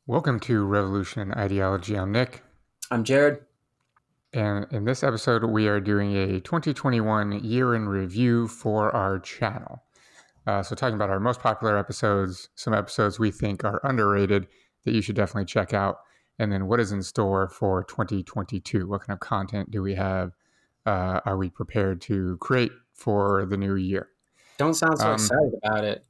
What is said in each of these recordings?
Welcome to Revolution and Ideology. I'm Nick, I'm Jared. and in this episode, we are doing a 2021 year in review for our channel. So, talking about our most popular episodes, some episodes we think are underrated that you should definitely check out, and then what is in store for 2022. What kind of content do we have? Are we prepared to create for the new year? Don't sound so excited about it.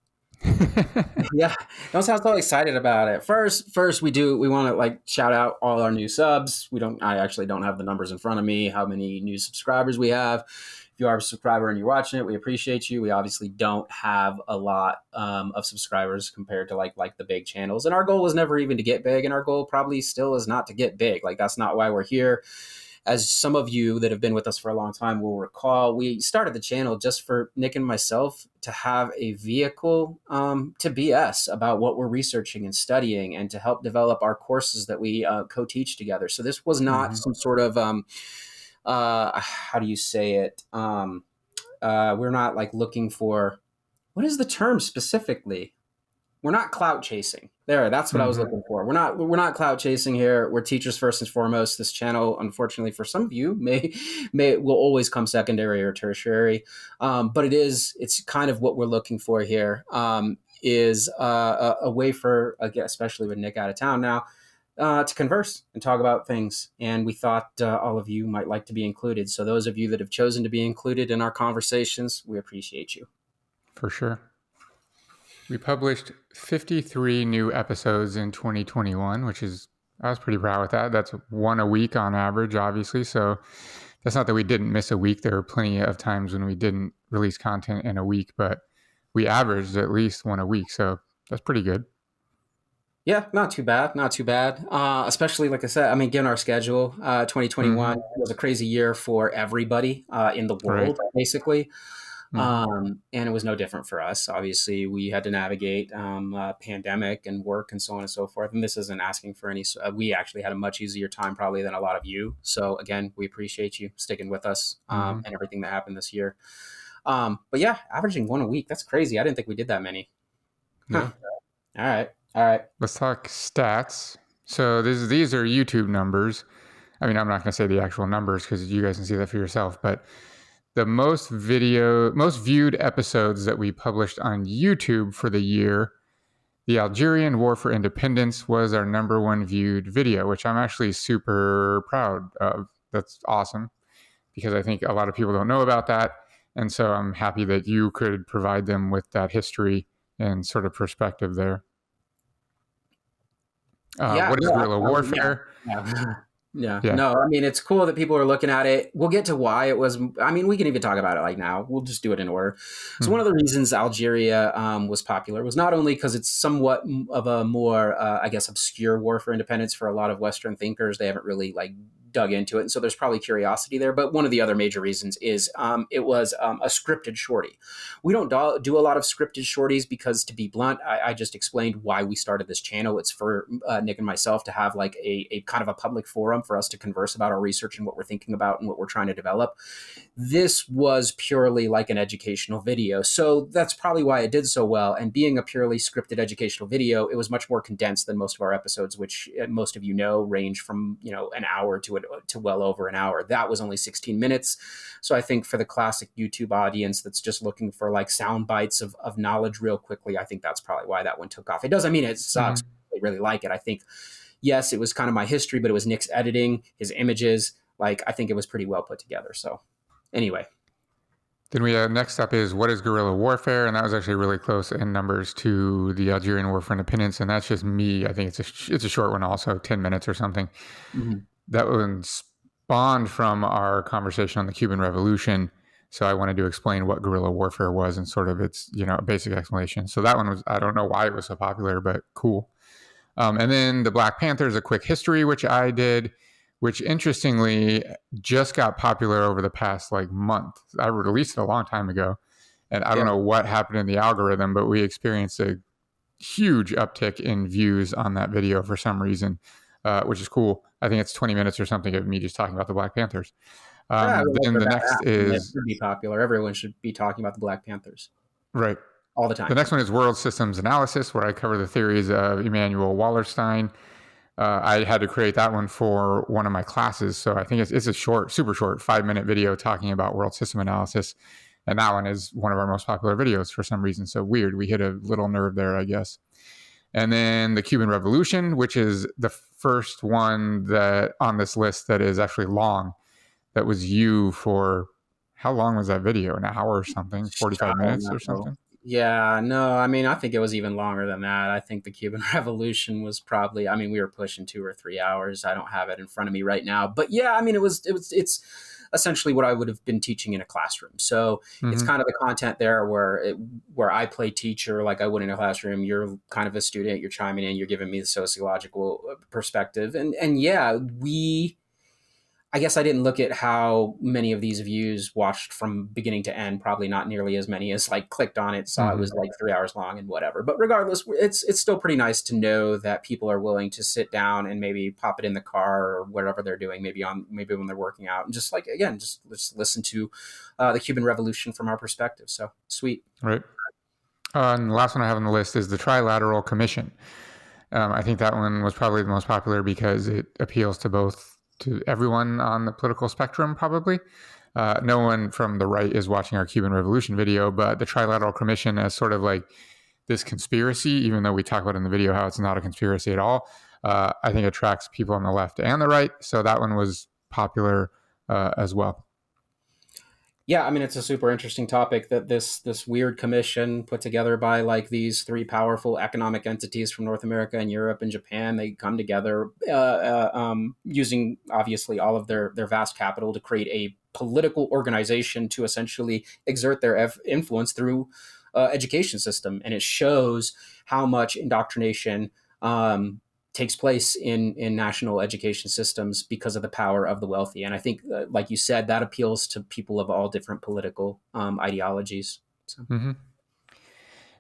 Yeah, don't sound so excited about it. First, we want to shout out all our new subs. I actually don't have the numbers in front of me. How many new subscribers we have? If you are a subscriber and you're watching it, we appreciate you. We obviously don't have a lot of subscribers compared to like the big channels. And our goal was never even to get big, and our goal probably still is not to get big. Like that's not why we're here. As some of you that have been with us for a long time will recall, we started the channel just for Nick and myself to have a vehicle to BS about what we're researching and studying and to help develop our courses that we co-teach together. So this was not some sort of, how do you say it? We're not like looking for, what is the term specifically? We're not clout chasing. That's what I was looking for. We're not clout chasing here. We're teachers first and foremost. This channel, unfortunately, for some of you, will always come secondary or tertiary. But it's kind of what we're looking for here. Is a way for, again, especially with Nick out of town now, to converse and talk about things. And we thought all of you might like to be included. So those of you that have chosen to be included in our conversations, we appreciate you. For sure. We published 53 new episodes in 2021, I was pretty proud with that. That's one a week on average, obviously. So that's not that we didn't miss a week. There were plenty of times when we didn't release content in a week, but we averaged at least one a week. So that's pretty good. Yeah, not too bad. Not too bad. Especially, like I said, I mean, given our schedule, 2021 was a crazy year for everybody in the world, basically. And it was no different for us. Obviously, we had to navigate pandemic and work and so on and so forth. And this isn't asking for any. We actually had a much easier time probably than a lot of you. So again, we appreciate you sticking with us and everything that happened this year. But yeah, averaging one a week. That's crazy. I didn't think we did that many. Yeah. Huh. All right. Let's talk stats. So these are YouTube numbers. I mean, I'm not going to say the actual numbers because you guys can see that for yourself, but the most viewed episodes that we published on YouTube for the year, the Algerian War for Independence was our number one viewed video, which I'm actually super proud of. That's awesome because I think a lot of people don't know about that. And so I'm happy that you could provide them with that history and sort of perspective there. What is guerrilla warfare? Yeah. No, I mean, it's cool that people are looking at it. We'll get to why it was. I mean, we can even talk about it like now. We'll just do it in order. So one of the reasons Algeria was popular was not only because it's somewhat of a more, I guess, obscure war for independence for a lot of Western thinkers. They haven't really dug into it. And so there's probably curiosity there. But one of the other major reasons is it was a scripted shorty. We don't do a lot of scripted shorties because, to be blunt, I just explained why we started this channel. It's for Nick and myself to have a kind of a public forum for us to converse about our research and what we're thinking about and what we're trying to develop. This was purely like an educational video. So that's probably why it did so well. And being a purely scripted educational video, it was much more condensed than most of our episodes, which most of you know range from an hour to well over an hour. That was only 16 minutes. So I think for the classic YouTube audience that's just looking for sound bites of knowledge real quickly, I think that's probably why that one took off. It doesn't mean it sucks. I really like it. I think, yes, it was kind of my history, but it was Nick's editing, his images. I think it was pretty well put together. So anyway. Then we next up is what is guerrilla warfare, and that was actually really close in numbers to the Algerian War for Independence, and that's just me. I think it's a short one, also 10 minutes or something. That was spawned from our conversation on the Cuban Revolution. So I wanted to explain what guerrilla warfare was and sort of its a basic explanation. So that one was, I don't know why it was so popular, but cool. And then the Black Panthers, a quick history, which I did, which interestingly just got popular over the past month. I released it a long time ago, and I don't know what happened in the algorithm, but we experienced a huge uptick in views on that video for some reason, which is cool. I think it's 20 minutes or something of me just talking about the Black Panthers. Then the next is... It should be popular. Everyone should be talking about the Black Panthers. Right. all the time. The next one is World Systems Analysis, where I cover the theories of Immanuel Wallerstein. I had to create that one for one of my classes. So I think it's a short, super short 5-minute video talking about world system analysis. And that one is one of our most popular videos for some reason. So weird. We hit a little nerve there, I guess. And then the Cuban Revolution, which is the first one that on this list that is actually long. That was you for, how long was that video? An hour or something? 45 minutes or something? Yeah, no, I mean, I think it was even longer than that. I think the Cuban Revolution was probably, I mean, we were pushing 2 or 3 hours. I don't have it in front of me right now, but yeah, I mean, it's essentially what I would have been teaching in a classroom. So it's kind of the content there where I play teacher like I would in a classroom. You're kind of a student, you're chiming in, you're giving me the sociological perspective. And yeah, I guess I didn't look at how many of these views watched from beginning to end. Probably not nearly as many as like clicked on it, saw it was like 3 hours long and whatever. But regardless, it's still pretty nice to know that people are willing to sit down and maybe pop it in the car or whatever they're doing, maybe when they're working out, and just like again, just listen to the Cuban Revolution from our perspective. So sweet, right? And the last one I have on the list is the Trilateral Commission. I think that one was probably the most popular because it appeals to everyone on the political spectrum, probably. No one from the right is watching our Cuban Revolution video, but the Trilateral Commission as sort of like this conspiracy, even though we talk about in the video how it's not a conspiracy at all, I think attracts people on the left and the right. So that one was popular as well. Yeah, I mean, it's a super interesting topic that this weird commission put together by like these 3 powerful economic entities from North America and Europe and Japan. They come together using obviously all of their vast capital to create a political organization to essentially exert their influence through education system. And it shows how much indoctrination takes place in national education systems because of the power of the wealthy. And I think, like you said, that appeals to people of all different political ideologies. So.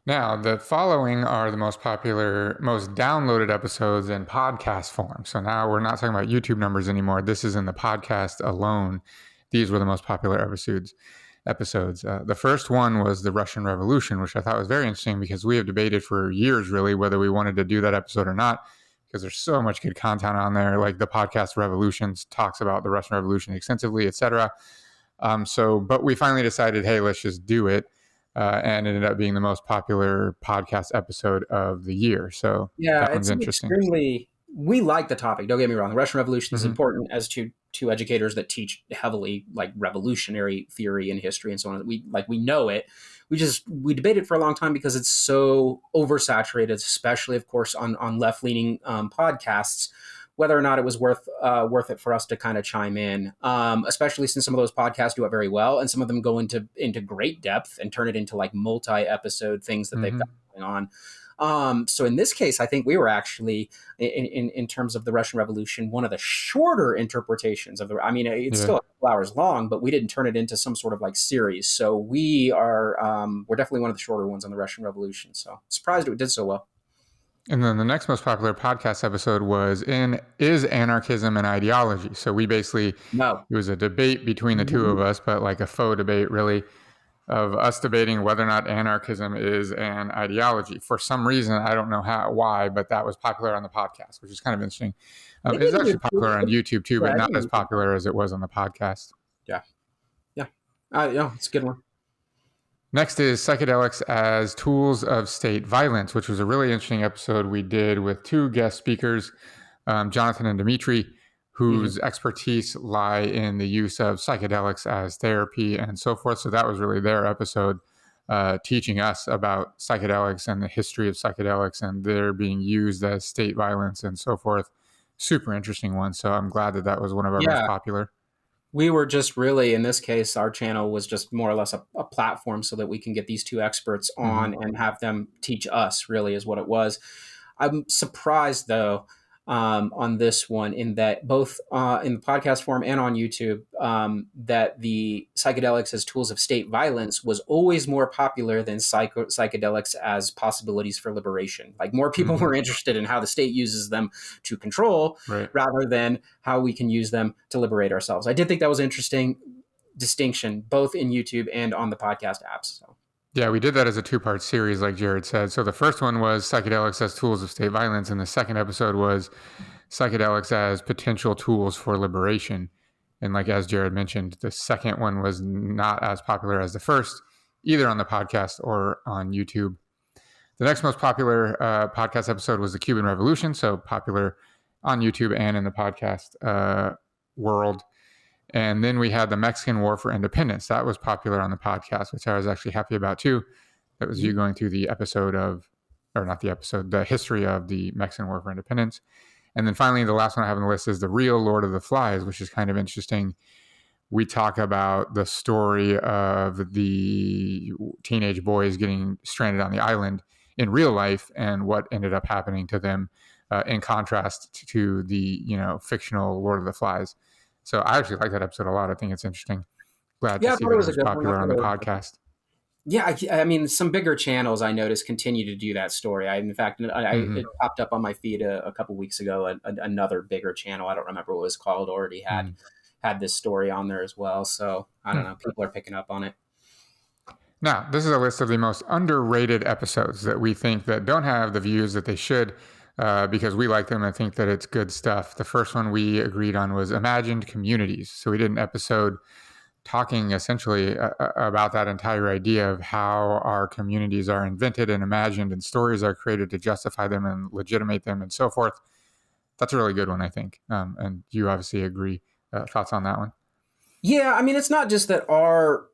Now, the following are the most popular, most downloaded episodes in podcast form. So now we're not talking about YouTube numbers anymore. This is in the podcast alone. These were the most popular episodes. The first one was the Russian Revolution, which I thought was very interesting because we have debated for years, really, whether we wanted to do that episode or not, because there's so much good content on there. Like the podcast Revolutions talks about the Russian Revolution extensively, etc. But we finally decided, hey, let's just do it. And it ended up being the most popular podcast episode of the year. So yeah, that one's interesting. We like the topic. Don't get me wrong. The Russian Revolution is important as to educators that teach heavily like revolutionary theory and history and so on. We know it. We debated for a long time because it's so oversaturated, especially of course on left-leaning podcasts, whether or not it was worth it for us to kind of chime in, especially since some of those podcasts do it very well, and some of them go into great depth and turn it into like multi-episode things that they've got going on. So in this case, I think we were actually, in terms of the Russian Revolution, one of the shorter interpretations of it's still a couple hours long, but we didn't turn it into some sort of like series. So we're definitely one of the shorter ones on the Russian Revolution. So surprised it did so well. And then the next most popular podcast episode was Is Anarchism an Ideology? So we basically, it was a debate between the two of us, but like a faux debate really, of us debating whether or not anarchism is an ideology. For some reason, I don't know why, but that was popular on the podcast, which is kind of interesting. It's actually popular on YouTube too, but not as popular as it was on the podcast. Yeah. It's a good one. Next is Psychedelics as Tools of State Violence, which was a really interesting episode we did with 2 guest speakers, Jonathan and Dimitri, whose expertise lie in the use of psychedelics as therapy and so forth. So that was really their episode, teaching us about psychedelics and the history of psychedelics and their being used as state violence and so forth. Super interesting one. So I'm glad that was one of our most popular. We were just really, in this case, our channel was just more or less a platform so that we can get these 2 experts on and have them teach us, really is what it was. I'm surprised though, on this one, in that both in the podcast form and on YouTube, that the psychedelics as tools of state violence was always more popular than psychedelics as possibilities for liberation. Like more people were interested in how the state uses them to control rather than how we can use them to liberate ourselves. I did think that was an interesting distinction, both in YouTube and on the podcast apps. So. Yeah, we did that as a 2-part series, like Jared said. So the first one was psychedelics as tools of state violence, and the second episode was psychedelics as potential tools for liberation. And like as Jared mentioned, the second one was not as popular as the first, either on the podcast or on YouTube. The next most popular podcast episode was the Cuban Revolution, so popular on YouTube and in the podcast world. And then we had the Mexican War for Independence. That was popular on the podcast, which I was actually happy about too. That was you going through the episode of, or not the episode, the history of the Mexican War for Independence. And then finally, the last one I have on the list is the real Lord of the Flies, which is kind of interesting. We talk about the story of the teenage boys getting stranded on the island in real life and what ended up happening to them in contrast to the, fictional Lord of the Flies. So I actually like that episode a lot. I think it's interesting. Glad to see that it was popular on the podcast. Yeah, I mean, some bigger channels I noticed continue to do that story. In fact, it popped up on my feed a couple weeks ago. Another bigger channel, I don't remember what it was called, already had this story on there as well. So I don't know, people are picking up on it. Now, this is a list of the most underrated episodes that we think that don't have the views that they should. Because we like them and think that it's good stuff. The first one we agreed on was Imagined Communities. So we did an episode talking essentially about that entire idea of how our communities are invented and imagined and stories are created to justify them and legitimate them and so forth. That's a really good one, I think. And you obviously agree. Thoughts on that one? Yeah, I mean, it's not just that our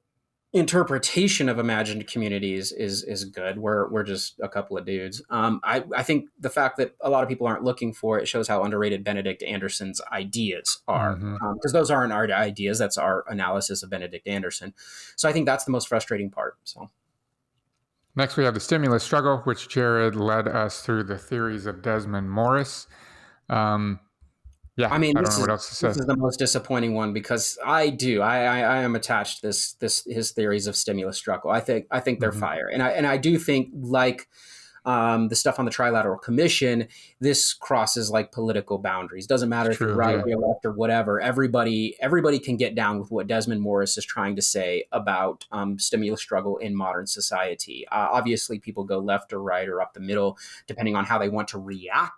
interpretation of imagined communities is good. We're just a couple of dudes. I think the fact that a lot of people aren't looking for it shows how underrated Benedict Anderson's ideas are, because those aren't our ideas. That's our analysis of Benedict Anderson. So I think that's the most frustrating part. So next we have the stimulus struggle, which Jared led us through the theories of Desmond Morris. Yeah, I mean, I don't know what else to say. This is the most disappointing one because I am attached to his theories of stimulus struggle. I think they're fire, and I do think, like the stuff on the Trilateral Commission, this crosses like political boundaries. Doesn't matter if you're right or left or whatever. Everybody can get down with what Desmond Morris is trying to say about stimulus struggle in modern society. Obviously, people go left or right or up the middle, depending on how they want to react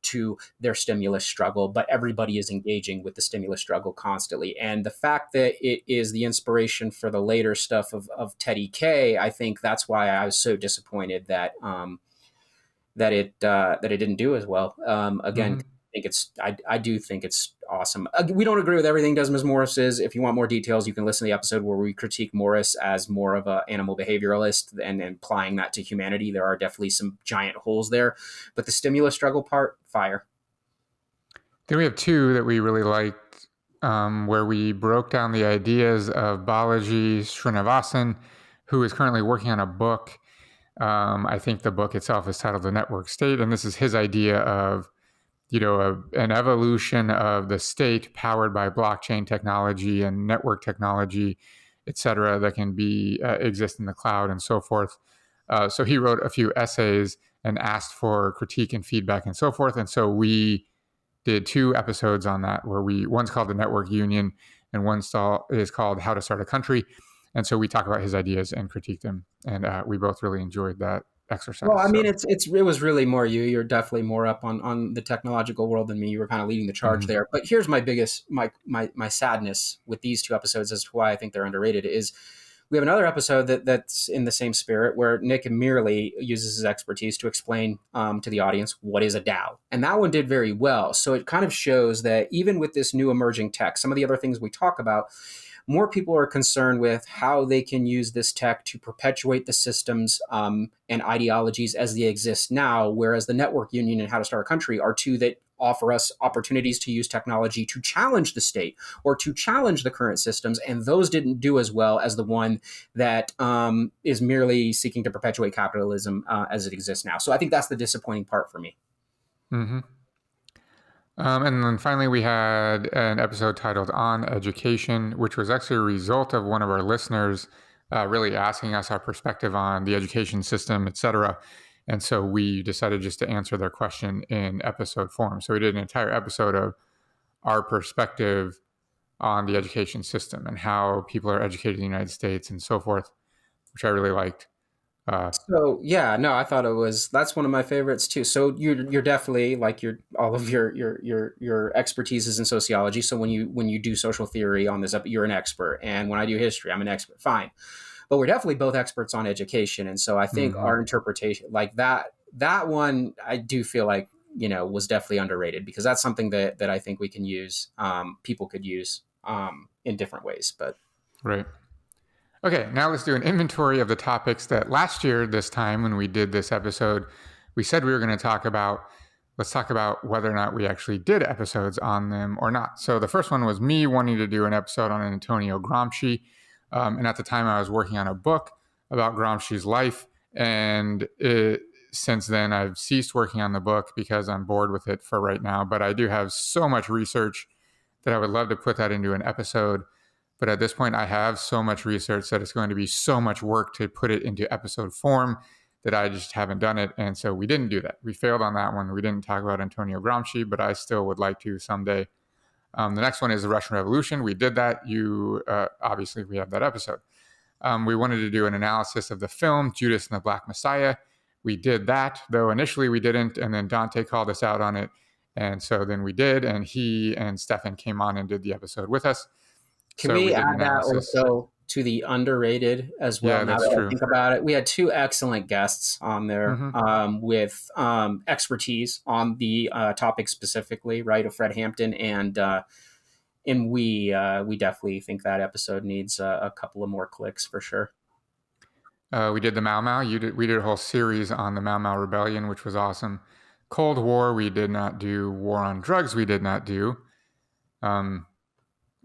to their stimulus struggle, but everybody is engaging with the stimulus struggle constantly. And the fact that it is the inspiration for the later stuff of Teddy K, I think that's why I was so disappointed that it didn't do as well. Again, I do think it's awesome. We don't agree with everything Desmond Morris is. If you want more details, you can listen to the episode where we critique Morris as more of an animal behavioralist and applying that to humanity. There are definitely some giant holes there, but the stimulus struggle part, fire. Then we have two that we really liked, where we broke down the ideas of Balaji Srinivasan, who is currently working on a book. I think the book itself is titled The Network State, and this is his idea of an evolution of the state powered by blockchain technology and network technology, et cetera, that can be exist in the cloud and so forth. So he wrote a few essays and asked for critique and feedback and so forth. And so we did 2 episodes on that, where one's called The Network Union and one is called How to Start a Country. And so we talk about his ideas and critique them. And we both really enjoyed that exercise. Well, I mean, it was really more you. You're definitely more up on the technological world than me. You were kind of leading the charge there. But here's my biggest my sadness with these 2 episodes as to why I think they're underrated is we have another episode that's in the same spirit where Nick merely uses his expertise to explain to the audience what is a DAO. And that one did very well. So it kind of shows that even with this new emerging tech, some of the other things we talk about, more people are concerned with how they can use this tech to perpetuate the systems and ideologies as they exist now, whereas the Network Union and How to Start a Country are 2 that offer us opportunities to use technology to challenge the state or to challenge the current systems. And those didn't do as well as the one that is merely seeking to perpetuate capitalism as it exists now. So I think that's the disappointing part for me. Mm-hmm. And then finally, we had an episode titled On Education, which was actually a result of one of our listeners really asking us our perspective on the education system, et cetera. And so we decided just to answer their question in episode form. So we did an entire episode of our perspective on the education system and how people are educated in the United States and so forth, which I really liked. So yeah, no, I thought that's one of my favorites too. So you're definitely like all of your expertise is in sociology. So when you do social theory on this, you're an expert, and when I do history, I'm an expert. Fine, but we're definitely both experts on education, and so I think our interpretation, like that one, I do feel like was definitely underrated because that's something that I think we can use, people could use in different ways. But right. Okay, now let's do an inventory of the topics that last year, this time when we did this episode, we said we were going to talk about. Let's talk about whether or not we actually did episodes on them or not. So the first one was me wanting to do an episode on Antonio Gramsci. And at the time, I was working on a book about Gramsci's life. And since then, I've ceased working on the book because I'm bored with it for right now. But I do have so much research that I would love to put that into an episode. But at this point, I have so much research that it's going to be so much work to put it into episode form that I just haven't done it. And so we didn't do that. We failed on that one. We didn't talk about Antonio Gramsci, but I still would like to someday. The next one is the Russian Revolution. We did that. Obviously, we have that episode. We wanted to do an analysis of the film, Judas and the Black Messiah. We did that, though initially we didn't. And then Dante called us out on it. And so then we did. And he and Stefan came on and did the episode with us. Can we add that also to the underrated as well? Yeah, that's true. I think about it. We had two excellent guests on there with expertise on the topic specifically, right? Of Fred Hampton, and we definitely think that episode needs a couple of more clicks for sure. We did the Mau Mau. We did a whole series on the Mau Mau Rebellion, which was awesome. Cold War, we did not do. War on Drugs, we did not do.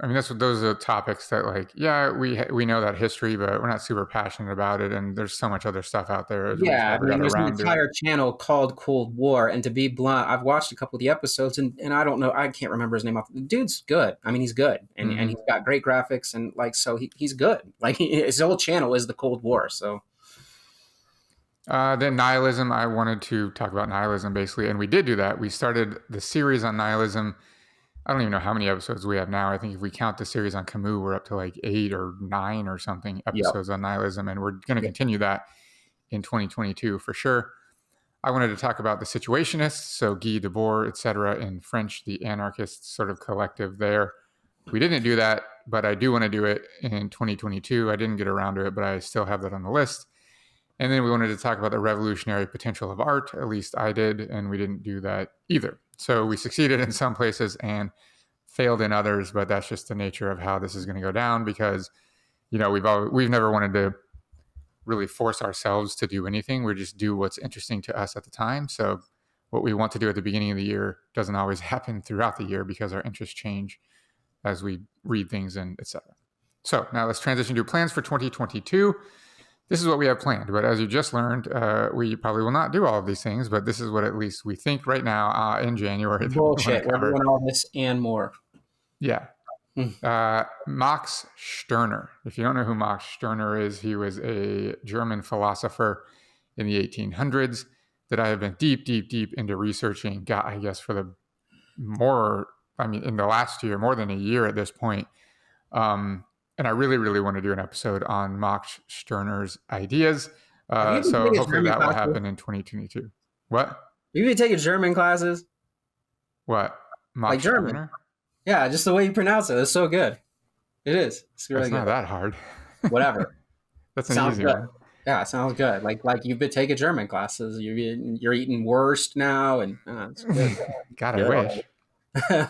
I mean, those are topics that, like, yeah, we know that history, but we're not super passionate about it, and there's so much other stuff out there. Yeah, I mean, there's an entire channel called Cold War, and to be blunt, I've watched a couple of the episodes, and I don't know, I can't remember his name off. The dude's good. I mean, he's good, and he's got great graphics, and like, so he's good. Like, his whole channel is the Cold War, so. Then nihilism, I wanted to talk about nihilism, basically, and we did do that. We started the series on nihilism. I don't even know how many episodes we have now. I think if we count the series on Camus, we're up to like 8 or 9 or something episodes on nihilism. And we're going to continue that in 2022 for sure. I wanted to talk about the Situationists, so Guy Debord, etc. in French, the anarchist sort of collective there. We didn't do that, but I do want to do it in 2022. I didn't get around to it, but I still have that on the list. And then we wanted to talk about the revolutionary potential of art. At least I did, and we didn't do that either. So we succeeded in some places and failed in others, but that's just the nature of how this is going to go down because, we've never wanted to really force ourselves to do anything. We just do what's interesting to us at the time. So what we want to do at the beginning of the year doesn't always happen throughout the year because our interests change as we read things and etc. So now let's transition to plans for 2022. This is what we have planned, but as you just learned, we probably will not do all of these things, but this is what at least we think right now in January. Bullshit. We're doing all this and more. Yeah. Max Stirner. If you don't know who Max Stirner is, he was a German philosopher in the 1800s that I have been deep into researching, I guess, in the last year, more than a year at this point. And I really, really want to do an episode on Max Stirner's ideas. So hopefully that will happen in 2022. What? You've been taking German classes? What? Max like German? Stirner? Yeah, just the way you pronounce it. It's so good. It is. It's really good. Not that hard. Whatever. That's an easy one. Yeah, it sounds good. Like you've been taking German classes. You're eating Wurst now, and it's good. God, I wish.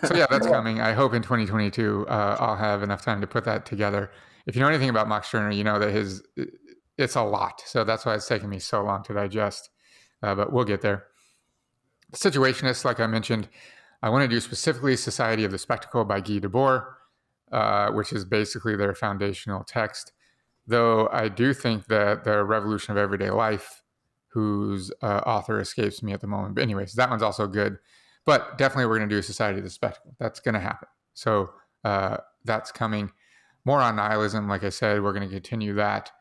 So yeah, that's coming. I hope in 2022 I'll have enough time to put that together. If you know anything about Max Stirner, you know that it's a lot. So that's why it's taken me so long to digest. But we'll get there. The Situationists, like I mentioned, I want to do specifically Society of the Spectacle by Guy Debord, which is basically their foundational text. Though I do think that the Revolution of Everyday Life, whose author escapes me at the moment. But anyways, that one's also good. But definitely we're going to do Society of the Spectacle. That's going to happen. So that's coming. More on nihilism. Like I said, we're going to continue that.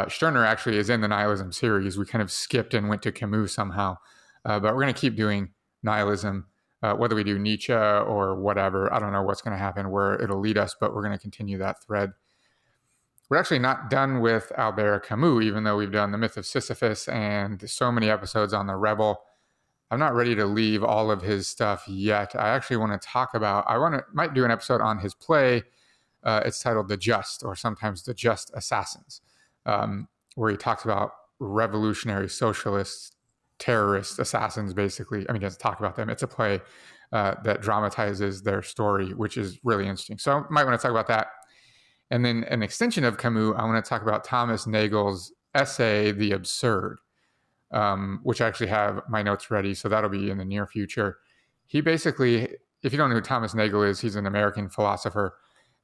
Stirner actually is in the nihilism series. We kind of skipped and went to Camus somehow. But we're going to keep doing nihilism, whether we do Nietzsche or whatever. I don't know what's going to happen, where it'll lead us, but we're going to continue that thread. we're actually not done with Albert Camus, even though we've done The Myth of Sisyphus and so many episodes on The Rebel. I'm not ready to leave all of his stuff yet. I actually want to talk about, might do an episode on his play. It's titled The Just, or sometimes The Just Assassins, where he talks about revolutionary socialist terrorist assassins, basically. I mean, he doesn't talk about them. It's a play that dramatizes their story, which is really interesting. So I might want to talk about that. And then an extension of Camus, I want to talk about Thomas Nagel's essay, The Absurd, which I actually have my notes ready. So that'll be in the near future. He basically, if you don't know who Thomas Nagel is, he's an American philosopher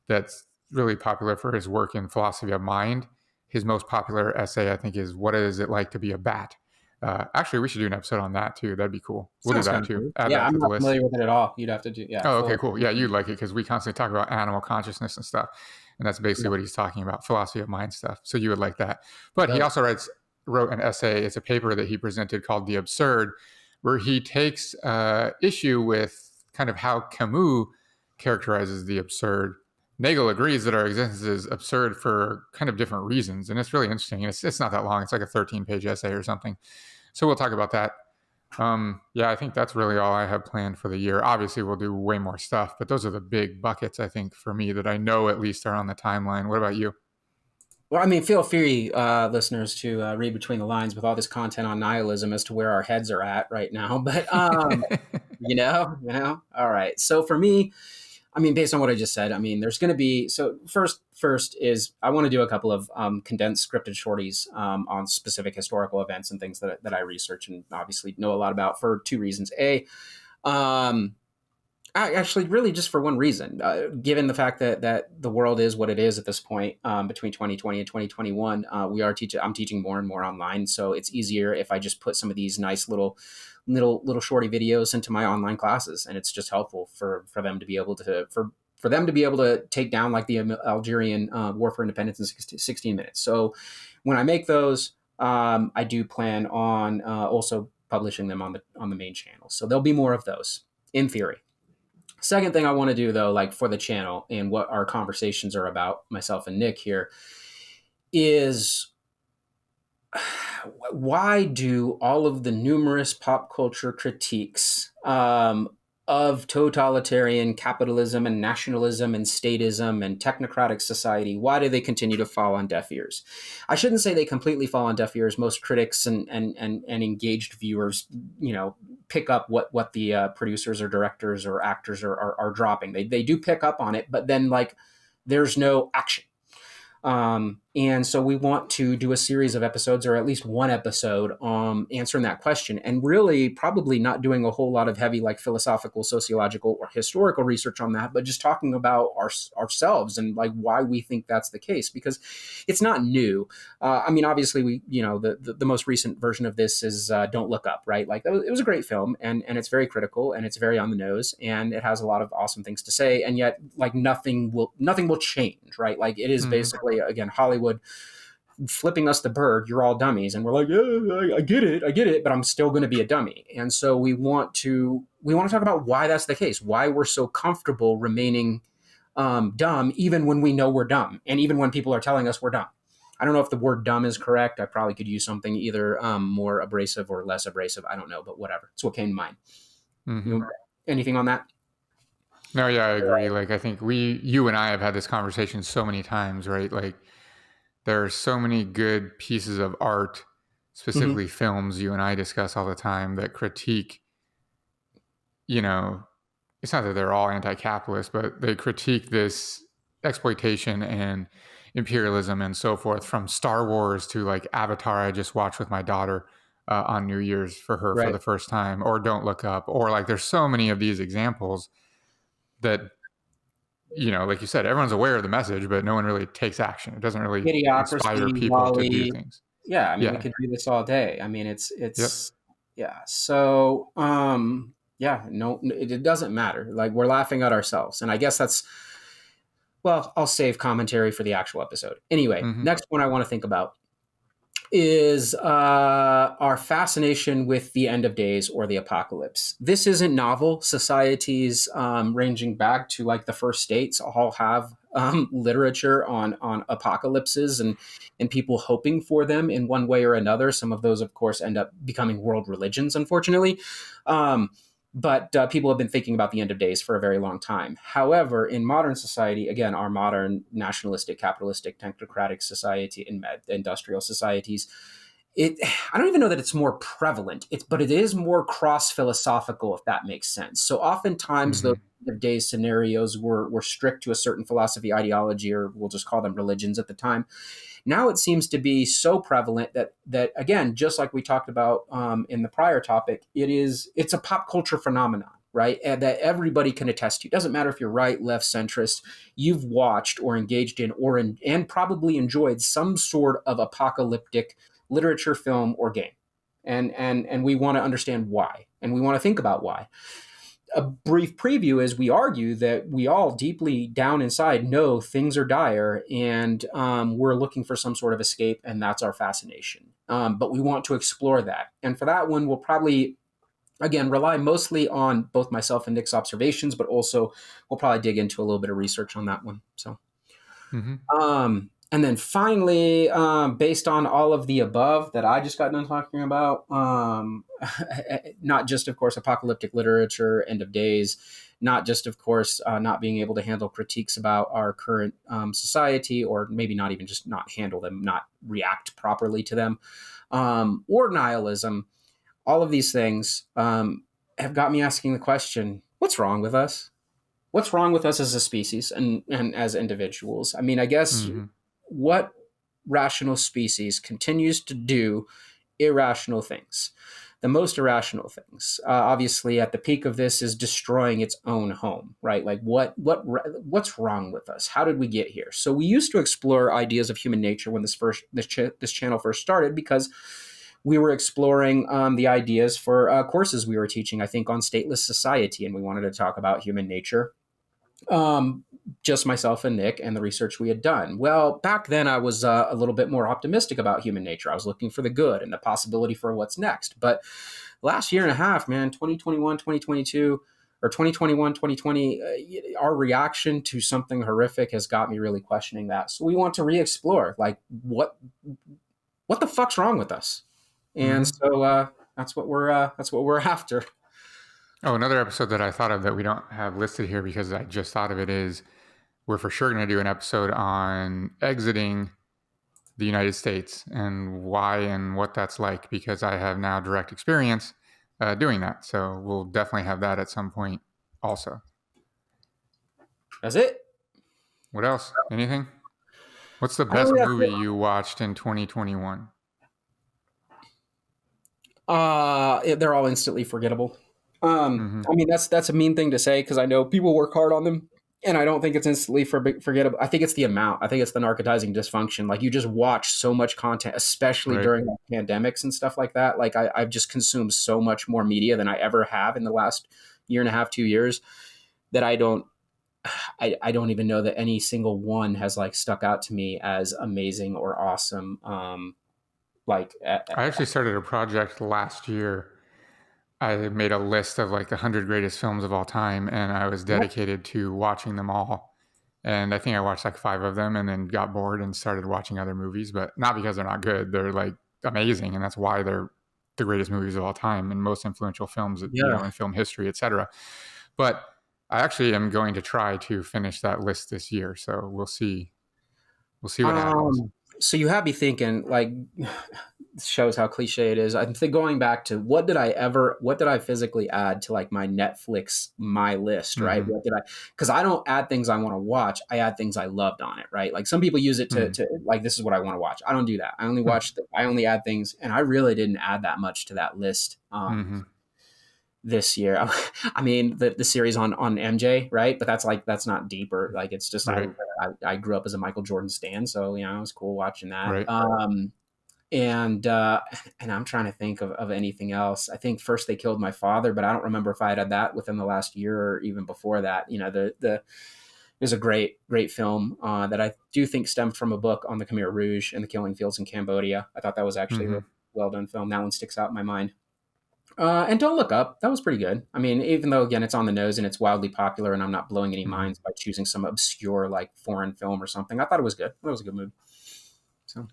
that's really popular for his work in philosophy of mind. His most popular essay, I think, is What Is It Like to Be a Bat? Actually, we should do an episode on that too. That'd be cool. We'll do that too. Yeah, I'm not familiar with it at all. You'd have to do. Yeah. Oh, okay, cool. Yeah, you'd like it because we constantly talk about animal consciousness and stuff, and that's basically what he's talking about, philosophy of mind stuff. So you would like that. But he also wrote an essay. It's a paper that he presented called The Absurd, where he takes issue with kind of how Camus characterizes the absurd. Nagel agrees that our existence is absurd for kind of different reasons, and it's really interesting. It's not that long. It's like a 13-page essay or something. So we'll talk about that. Yeah, I think that's really all I have planned for the year. Obviously, we'll do way more stuff, but those are the big buckets, I think, for me that I know at least are on the timeline. What about you? Well, I mean, feel free, listeners, to read between the lines with all this content on nihilism as to where our heads are at right now. But, you know, all right. So for me, I mean, based on what I just said, I mean, there's going to be, so first is I want to do a couple of condensed scripted shorties on specific historical events and things that I research and obviously know a lot about for two reasons. Actually, really just for one reason, given the fact that the world is what it is at this point, between 2020 and 2021, I'm teaching more and more online. So it's easier if I just put some of these nice little shorty videos into my online classes. And it's just helpful for them to be able to, for them to be able to take down like the Algerian War for Independence in 16 minutes. So when I make those, I do plan on also publishing them on the main channel. So there'll be more of those in theory. Second thing I want to do, though, like for the channel and what our conversations are about, myself and Nick here, is why do all of the numerous pop culture critiques of totalitarian capitalism and nationalism and statism and technocratic society, why do they continue to fall on deaf ears? I shouldn't say they completely fall on deaf ears. Most critics and engaged viewers, pick up what the producers or directors or actors are dropping. They do pick up on it, but then like there's no action. And so we want to do a series of episodes, or at least one episode, answering that question, and really probably not doing a whole lot of heavy, like philosophical, sociological, or historical research on that, but just talking about ourselves and like why we think that's the case, because it's not new. I mean, obviously the most recent version of this is Don't Look Up, right? Like it was a great film, and it's very critical, and it's very on the nose, and it has a lot of awesome things to say, and yet like nothing will change, right? Like it is basically, again, Hollywood flipping us the bird, you're all dummies, and we're like, yeah, I get it, but I'm still going to be a dummy. And so we want to talk about why that's the case, why we're so comfortable remaining dumb even when we know we're dumb, and even when people are telling us we're dumb. I don't know if the word dumb is correct. I probably could use something either more abrasive or less abrasive. I don't know, but whatever. It's what came to mind. Mm-hmm. Anything on that? No, yeah, I agree. Like, I think you and I have had this conversation so many times, right? Like, there are so many good pieces of art, specifically films you and I discuss all the time, that critique, it's not that they're all anti-capitalist, but they critique this exploitation and imperialism and so forth, from Star Wars to like Avatar I just watched with my daughter on New Year's for her for the first time, or Don't Look Up, or like there's so many of these examples that, like you said, everyone's aware of the message, but no one really takes action. It doesn't really inspire people to do things. Yeah, I mean, we could do this all day. I mean, it's yeah. So, no, it doesn't matter. Like, we're laughing at ourselves, and I guess I'll save commentary for the actual episode. Anyway, next one I want to think about is our fascination with the end of days or the apocalypse. This isn't novel. Societies ranging back to like the first states all have literature on apocalypses and people hoping for them in one way or another. Some of those, of course, end up becoming world religions, unfortunately. But people have been thinking about the end of days for a very long time. However, in modern society, again, our modern nationalistic, capitalistic, technocratic society and industrial societies, I don't even know that it's more prevalent, but it is more cross-philosophical, if that makes sense. So oftentimes those end of days scenarios were strict to a certain philosophy, ideology, or we'll just call them religions at the time. Now it seems to be so prevalent that again, just like we talked about in the prior topic, it's a pop culture phenomenon, right? And that everybody can attest to. It doesn't matter if you're right, left, centrist. You've watched or engaged in and probably enjoyed some sort of apocalyptic literature, film, or game. And we want to understand why, and we want to think about why. A brief preview is we argue that we all deeply down inside know things are dire, and we're looking for some sort of escape, and that's our fascination. But we want to explore that. And for that one, we'll probably, again, rely mostly on both myself and Nick's observations, but also we'll probably dig into a little bit of research on that one. So, and then finally, based on all of the above that I just got done talking about, not just, of course, apocalyptic literature, end of days, not just, of course, not being able to handle critiques about our current society, or maybe not even just not handle them, not react properly to them, or nihilism, all of these things have got me asking the question, what's wrong with us? What's wrong with us as a species and as individuals? I mean, I guess... What rational species continues to do irrational things? The most irrational things, obviously, at the peak of this, is destroying its own home, right? Like, what's wrong with us? How did we get here? So we used to explore ideas of human nature when this channel first started, because we were exploring the ideas for courses we were teaching, I think, on stateless society, and we wanted to talk about human nature. Just myself and Nick and the research we had done. Well, back then I was a little bit more optimistic about human nature. I was looking for the good and the possibility for what's next. But last year and a half, man, 2021, 2022, or 2021, 2020, our reaction to something horrific has got me really questioning that. So we want to re-explore, like, what the fuck's wrong with us? And so that's what we're after. Oh, another episode that I thought of that we don't have listed here because I just thought of it is we're for sure going to do an episode on exiting the United States and why and what that's like, because I have now direct experience doing that. So we'll definitely have that at some point also. That's it. What else? Anything? What's the best movie you watched in 2021? They're all instantly forgettable. I mean, that's a mean thing to say, because I know people work hard on them, and I don't think it's instantly forgettable. I think it's the amount. I think it's the narcotizing dysfunction. Like, you just watch so much content, especially during like pandemics and stuff like that. Like, I've just consumed so much more media than I ever have in the last year and a half, 2 years, that I don't even know that any single one has like stuck out to me as amazing or awesome. I actually started a project last year. I made a list of like the 100 greatest films of all time, and I was dedicated to watching them all. And I think I watched like 5 of them and then got bored and started watching other movies, but not because they're not good. They're like amazing, and that's why they're the greatest movies of all time and most influential films in film history, etc. But I actually am going to try to finish that list this year, so we'll see what happens. So you have me thinking, like, shows how cliche it is. I'm going back to what did I physically add to like my Netflix, my list, right? Because I don't add things I want to watch. I add things I loved on it, right? Like, some people use it to like, this is what I want to watch. I don't do that. I only add things, and I really didn't add that much to that list this year. I mean, the series on MJ, right? But that's not deeper. Like, it's just I grew up as a Michael Jordan stan, so it was cool watching that. Right. And I'm trying to think of anything else. I think First They Killed My Father, but I don't remember if I had that within the last year or even before that. There's a great film that I do think stemmed from a book on the Khmer Rouge and the killing fields in Cambodia. I thought that was actually a well done film. That one sticks out in my mind. And Don't Look Up, that was pretty good. I mean, even though again it's on the nose and it's wildly popular, and I'm not blowing any minds by choosing some obscure like foreign film or something, I thought it was good. That was a good movie. So,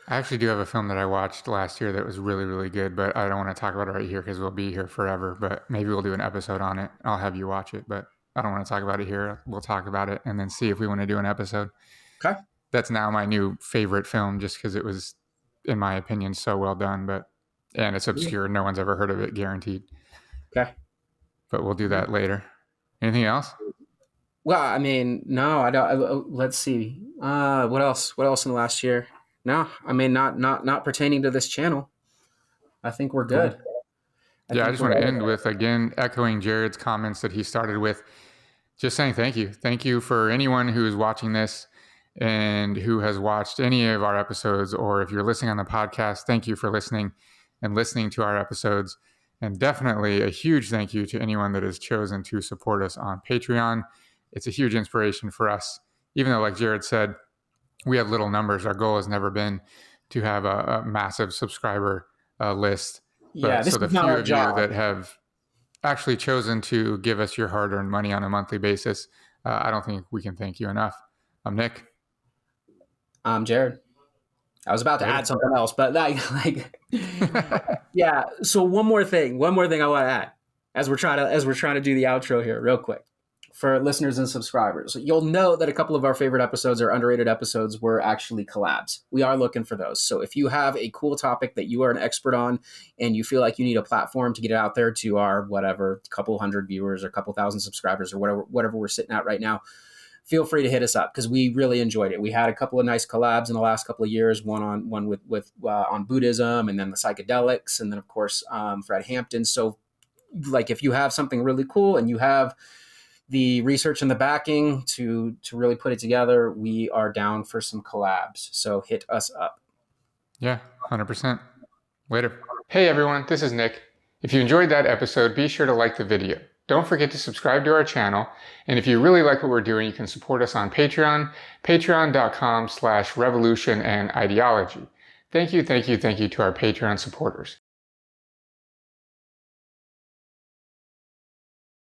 I actually do have a film that I watched last year that was really, really good, but I don't want to talk about it right here because we'll be here forever. But maybe we'll do an episode on it. I'll have you watch it, but I don't want to talk about it here. We'll talk about it and then see if we want to do an episode. okay. That's now my new favorite film, just because it was, in my opinion, so well done. And it's obscure. No one's ever heard of it, guaranteed. Okay. But we'll do that later. Anything else? Well, I mean, no, I don't. Let's see. What else? What else in the last year? No, I mean, not pertaining to this channel. I think we're good. Cool. I just want to end with, again, echoing Jared's comments that he started with, just saying thank you. Thank you for anyone who is watching this and who has watched any of our episodes, or if you're listening on the podcast, thank you for listening and listening to our episodes. And definitely a huge thank you to anyone that has chosen to support us on Patreon. It's a huge inspiration for us, even though, like Jared said, we have little numbers. Our goal has never been to have a massive subscriber list. Yeah, so the few of you that have actually chosen to give us your hard-earned money on a monthly basis, I don't think we can thank you enough. I'm Nick. I'm Jared. I was about to add something else, but yeah. So one more thing I want to add as we're trying to do the outro here, real quick. For listeners and subscribers, you'll know that a couple of our favorite episodes or underrated episodes were actually collabs. We are looking for those. So if you have a cool topic that you are an expert on and you feel like you need a platform to get it out there to our whatever couple hundred viewers or couple thousand subscribers or whatever we're sitting at right now, feel free to hit us up because we really enjoyed it. We had a couple of nice collabs in the last couple of years, one on Buddhism, and then the psychedelics, and then of course Fred Hampton. So like if you have something really cool and you have the research and the backing to really put it together, we are down for some collabs. So hit us up. Yeah, 100%. Later. Hey everyone, this is Nick. If you enjoyed that episode, be sure to like the video. Don't forget to subscribe to our channel. And if you really like what we're doing, you can support us on Patreon, patreon.com/revolutionandideology. Thank you to our Patreon supporters.